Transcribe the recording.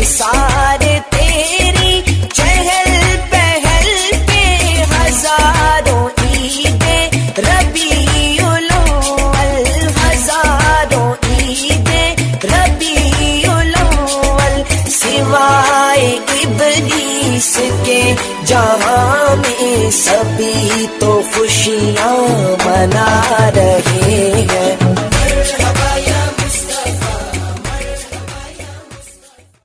निसार तेरी चहल पहल पे हजारों ईदे रबीउल अव्वल, हजारों ईदे रबीउल अव्वल। सिवाय इब्लीस के जहां में सभी तो खुशियां मना रहे